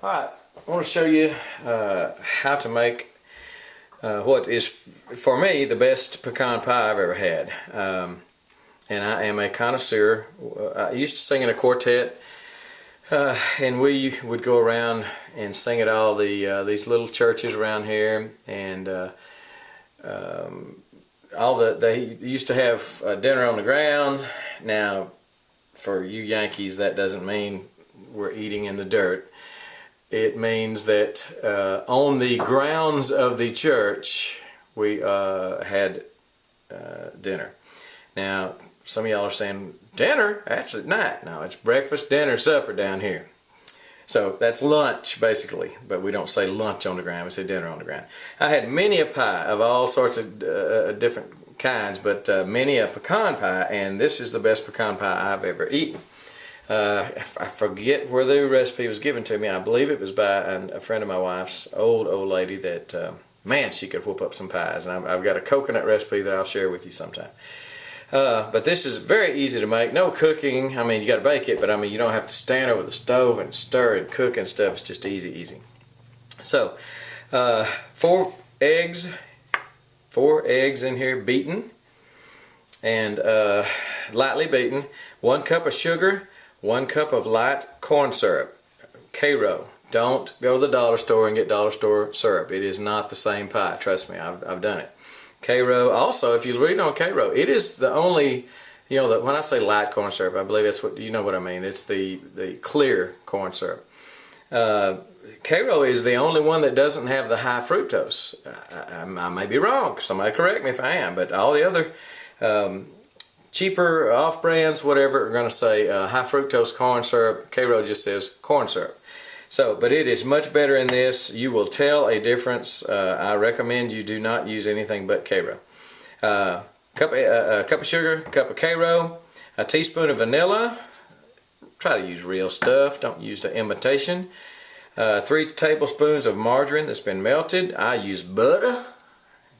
Alright, I want to show you how to make what is, for me, the best pecan pie I've ever had. And I am a connoisseur. I used to sing in a quartet, and we would go around and sing at all these little churches around here, and they used to have dinner on the ground. Now, for you Yankees, that doesn't mean we're eating in the dirt. It means that on the grounds of the church we had dinner. Now, some of y'all are saying, dinner? That's at night. No, it's breakfast, dinner, supper down here. So that's lunch, basically. But we don't say lunch on the ground, we say dinner on the ground. I had many a pie of all sorts of different kinds, but many a pecan pie, and this is the best pecan pie I've ever eaten. I forget where the recipe was given to me. I believe it was by a friend of my wife's, old lady that, man, she could whoop up some pies. And I've got a coconut recipe that I'll share with you sometime. But this is very easy to make. No cooking. I mean, you got to bake it, but I mean, you don't have to stand over the stove and stir and cook and stuff. It's just easy. So, 4 eggs in here, beaten and lightly beaten. 1 cup of sugar. 1 cup of light corn syrup, Karo. Don't go to the dollar store and get dollar store syrup. It is not the same pie. Trust me, I've done it. Karo. Also, if you read on Karo, it is the only, when I say light corn syrup, I believe that's what, you know what I mean. It's the clear corn syrup. Karo is the only one that doesn't have the high fructose. I may be wrong. Somebody correct me if I am. But all the other cheaper off-brands, whatever, are going to say high fructose corn syrup. Karo just says corn syrup. So, but it is much better in this. You will tell a difference. I recommend you do not use anything but Karo. A cup of sugar, a cup of Karo, a teaspoon of vanilla. Try to use real stuff. Don't use the imitation. 3 tablespoons of margarine that's been melted. I use butter.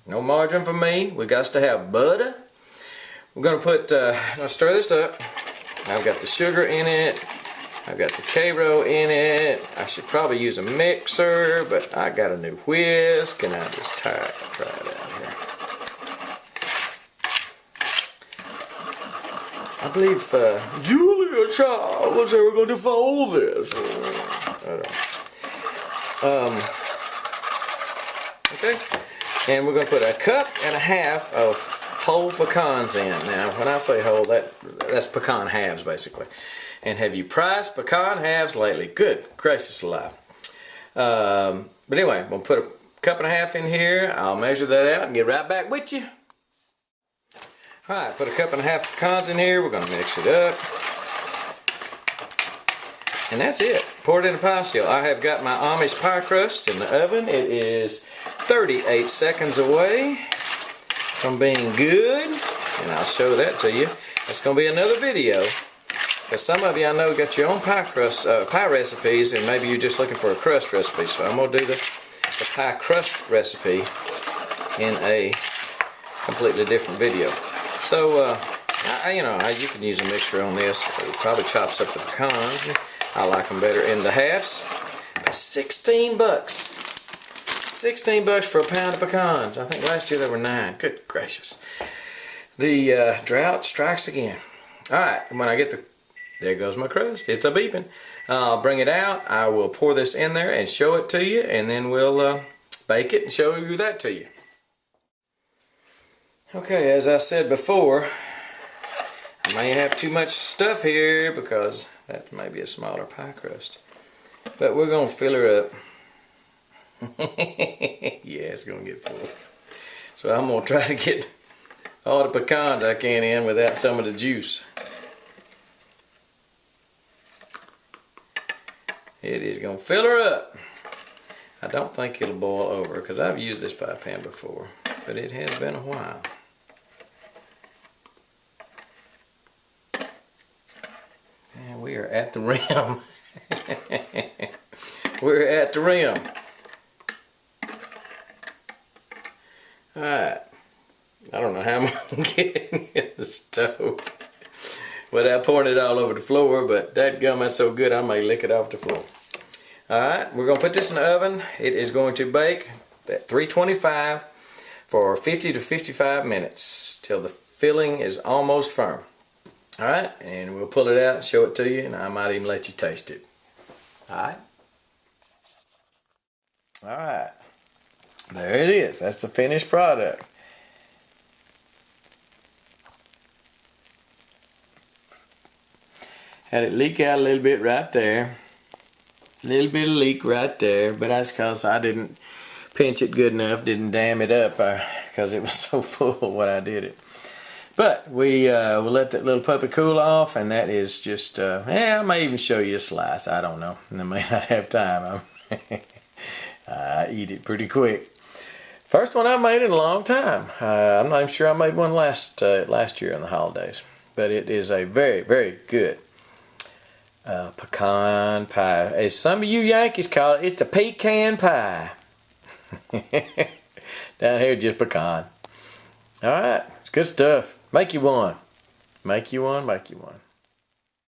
No margarine for me. We got to have butter. We're going to put, I'll stir this up. I've got the sugar in it. I've got the Karo in it. I should probably use a mixer, but I got a new whisk, and I just try it out here. I believe Julia Child was ever going to fold this. Okay, and we're going to put 1.5 cups of whole pecans in. Now, when I say whole, that's pecan halves, basically. And have you priced pecan halves lately? Good gracious alive. But anyway, we'll put 1.5 cups in here. I'll measure that out and get right back with you. Alright, put 1.5 cups pecans in here. We're going to mix it up. And that's it. Pour it in a pie shell. I have got my Amish Pie Crust in the oven. It is 38 seconds away from being good, and I'll show that to you. It's going to be another video, because some of you I know got your own pie crust, pie recipes, and maybe you're just looking for a crust recipe. So I'm going to do the pie crust recipe in a completely different video. So you can use a mixer on this. It probably chops up the pecans. I like them better in the halves. But $16. $16 for a pound of pecans. I think last year they were 9. Good gracious. The drought strikes again. Alright, when I get there goes my crust. It's a beeping. I'll bring it out. I will pour this in there and show it to you, and then we'll bake it and show you that to you. Okay, as I said before, I may have too much stuff here because that may be a smaller pie crust. But we're going to fill her up. Yeah, it's going to get full. So I'm going to try to get all the pecans I can in without some of the juice. It is going to fill her up. I don't think it'll boil over because I've used this pie pan before, but it has been a while. And we are at the rim. We're at the rim. Alright, I don't know how I'm going to get it in the stove without pouring it all over the floor, but that gum is so good I may lick it off the floor. Alright, we're going to put this in the oven. It is going to bake at 325 for 50 to 55 minutes till the filling is almost firm. Alright, and we'll pull it out and show it to you, and I might even let you taste it. Alright. Alright. There it is. That's the finished product. Had it leak out a little bit right there. A little bit of leak right there, but that's because I didn't pinch it good enough, didn't dam it up because it was so full when I did it. But we will let that little puppy cool off, and that is just, I may even show you a slice. I don't know. I may not have time. I eat it pretty quick. First one I made in a long time. I'm not even sure I made one last year on the holidays. But it is a very, very good pecan pie. As some of you Yankees call it, it's a pecan pie. Down here, just pecan. Alright, it's good stuff. Make you one. Make you one, make you one.